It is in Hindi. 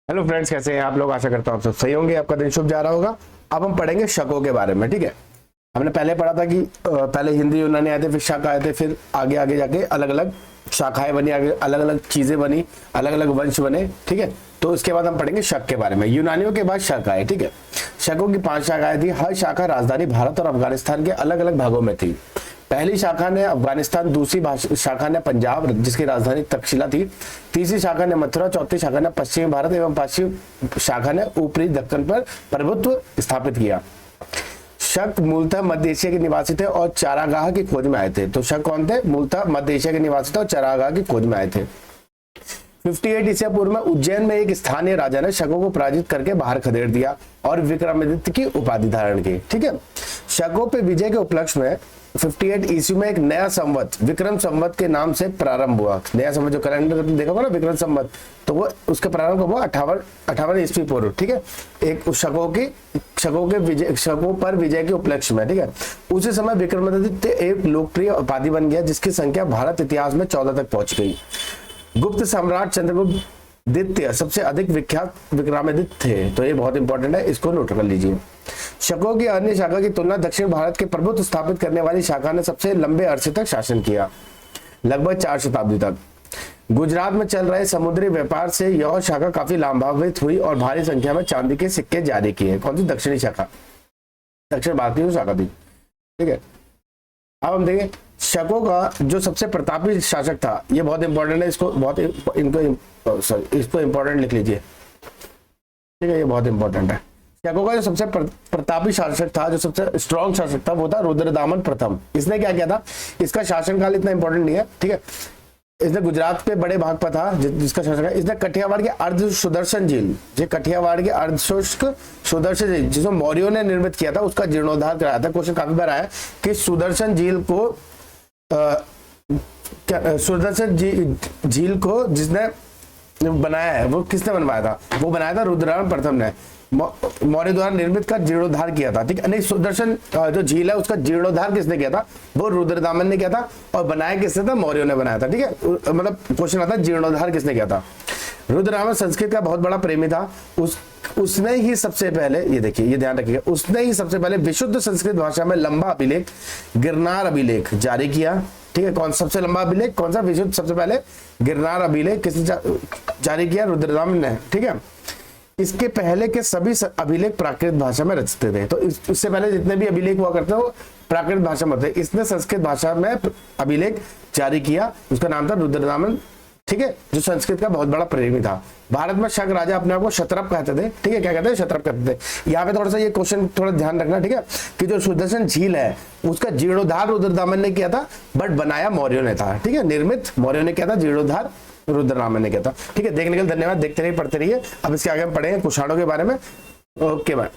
हेलो फ्रेंड्स, कैसे हैं आप लोग। आशा करता हूँ आप सब सही होंगे, आपका दिन शुभ जा रहा होगा। अब हम पढ़ेंगे शकों के बारे में। ठीक है, हमने पहले पढ़ा था कि पहले हिंदी यूनानी आए थे, फिर शक आए थे, फिर आगे आगे जाके अलग अलग शाखाएं बनी, आगे अलग अलग चीजें बनी, अलग अलग वंश बने। ठीक है, तो इसके बाद हम पढ़ेंगे शक के बारे में। यूनानियों के बाद शक आए। ठीक है, शकों की 5 शाखाएं थी। हर शाखा राजधानी भारत और अफगानिस्तान के अलग अलग भागों में थी। पहली शाखा ने अफगानिस्तान, दूसरी शाखा ने पंजाब जिसकी राजधानी तक्षशिला थी, तीसरी शाखा ने मथुरा, चौथी शाखा ने पश्चिमी भारत एवं पांचवी शाखा ने ऊपरी दक्कन पर प्रभुत्व स्थापित किया। शक मूलतः मध्य एशिया के निवासी थे और चारागाह की खोज में आए थे। तो शक कौन थे? मूलतः मध्य एशिया के निवासी थे और चारागाह की खोज में आए थे। 58 ईसा पूर्व में उज्जैन में एक स्थानीय राजा ने शकों को पराजित करके बाहर खदेड़ दिया और विक्रमादित्य की उपाधि धारण की। ठीक है, शकों पे विजय के उपलक्ष्य में 58 ईस्वी में एक नया संवत विक्रम संवत के नाम से प्रारंभ हुआ। नया संवत जो कैलेंडर देखा होगा ना, विक्रम संवत, तो वो उसका प्रारंभ हुआ 58 ईस्वी पूर्व। ठीक है, एक शकों पर विजय के उपलक्ष्य में। ठीक है, उसी समय विक्रमादित्य एक लोकप्रिय उपाधि बन गया जिसकी संख्या भारत इतिहास में 14 तक पहुंच गई। गुप्त सम्राट चंद्रगुप्त द्वितीय सबसे अधिक विख्यात विक्रमादित्य थे। तो ये बहुत इंपॉर्टेंट है, इसको नोट कर लीजिए। शकों की अन्य शाखा की तुलना दक्षिण भारत के प्रभुत्व स्थापित करने वाली शाखा ने सबसे लंबे अरसे तक शासन किया, लगभग 4 शताब्दी तक। गुजरात में चल रहे समुद्री व्यापार से यह शाखा काफी लाभान्वित हुई और भारी संख्या में चांदी के सिक्के जारी किए। कौन सी? दक्षिणी शाखा, दक्षिण भारत की शाखा थी। ठीक है, अब हम देखें शकों का जो सबसे प्रतापी शासक था। ये बहुत इंपॉर्टेंट है, इसको बहुत इसको इंपॉर्टेंट लिख लीजिए। ठीक है, ये बहुत इंपॉर्टेंट है। शकों का जो सबसे प्रतापी शासक था, जो सबसे स्ट्रॉन्ग शासक था, वो था रुद्रदामन प्रथम। इसने क्या किया था? इसका शासनकाल इतना इंपॉर्टेंट नहीं है। ठीक है, इसने गुजरात पे बड़े भाग पर था जिसका शासक है। इसने कठियावाड़ के अर्ध सुदर्शन झील, कठियावाड़ के अर्धशुष्क सुदर्शन झील जिसको मौर्यों ने निर्मित किया था, उसका जीर्णोद्धार कराया था। क्वेश्चन काफी बार आया कि सुदर्शन झील को सुदर्शन झील को जिसने बनाया है वो किसने बनवाया था? वो बनाया था रुद्रदामन प्रथम ने, मौर्य द्वारा निर्मित का जीर्णोद्धार किया था। ठीक है, नहीं, सुदर्शन जो झील है उसका जीर्णोद्धार किसने किया था? वो रुद्रदामन ने किया था। और बनाया किसने था? मौर्यों ने बनाया था। ठीक है, मतलब क्वेश्चन आता है जीर्णोद्धार किसने किया था। रुद्रदामन संस्कृत का बहुत बड़ा प्रेमी था। उसने ही सबसे पहले, ये देखिए, ये ध्यान रखिएगा, उसने ही सबसे पहले विशुद्ध संस्कृत भाषा में लंबा अभिलेख, गिरनार अभिलेख जारी किया। ठीक है, कौन सबसे लंबा अभिलेख? कौन सा? विशुद्ध सबसे पहले गिरनार अभिलेख किसने जारी किया? रुद्रदामन ने। ठीक है, इसके पहले के सभी अभिलेख प्राकृत भाषा में रचते थे। तो इससे पहले जितने भी अभिलेख हुआ करते हैं वो प्राकृत भाषा में होते। इसने संस्कृत भाषा में अभिलेख जारी किया, उसका नाम था रुद्रदामन। ठीक है, जो संस्कृत का बहुत बड़ा प्रेमी था। भारत में शक राजा अपने आप को क्षत्रप कहते थे। ठीक है, क्या कहते हैं? क्षत्रप कहते थे। यहाँ पे थोड़ा सा ये क्वेश्चन थोड़ा ध्यान रखना। ठीक है, कि जो सुदर्शन झील है उसका जीर्णोद्धार रुद्रदामन ने किया था, बट बनाया मौर्यों ने था। ठीक है, निर्मित मौर्यों ने किया था, जीर्णोद्धार रुद्रदामन ने किया था। ठीक है, देखने के लिए धन्यवाद। देखते रहिए, पढ़ते रहिए। अब इसके आगे हम पढ़ेंगे कुषाणों के बारे में। Okay bye.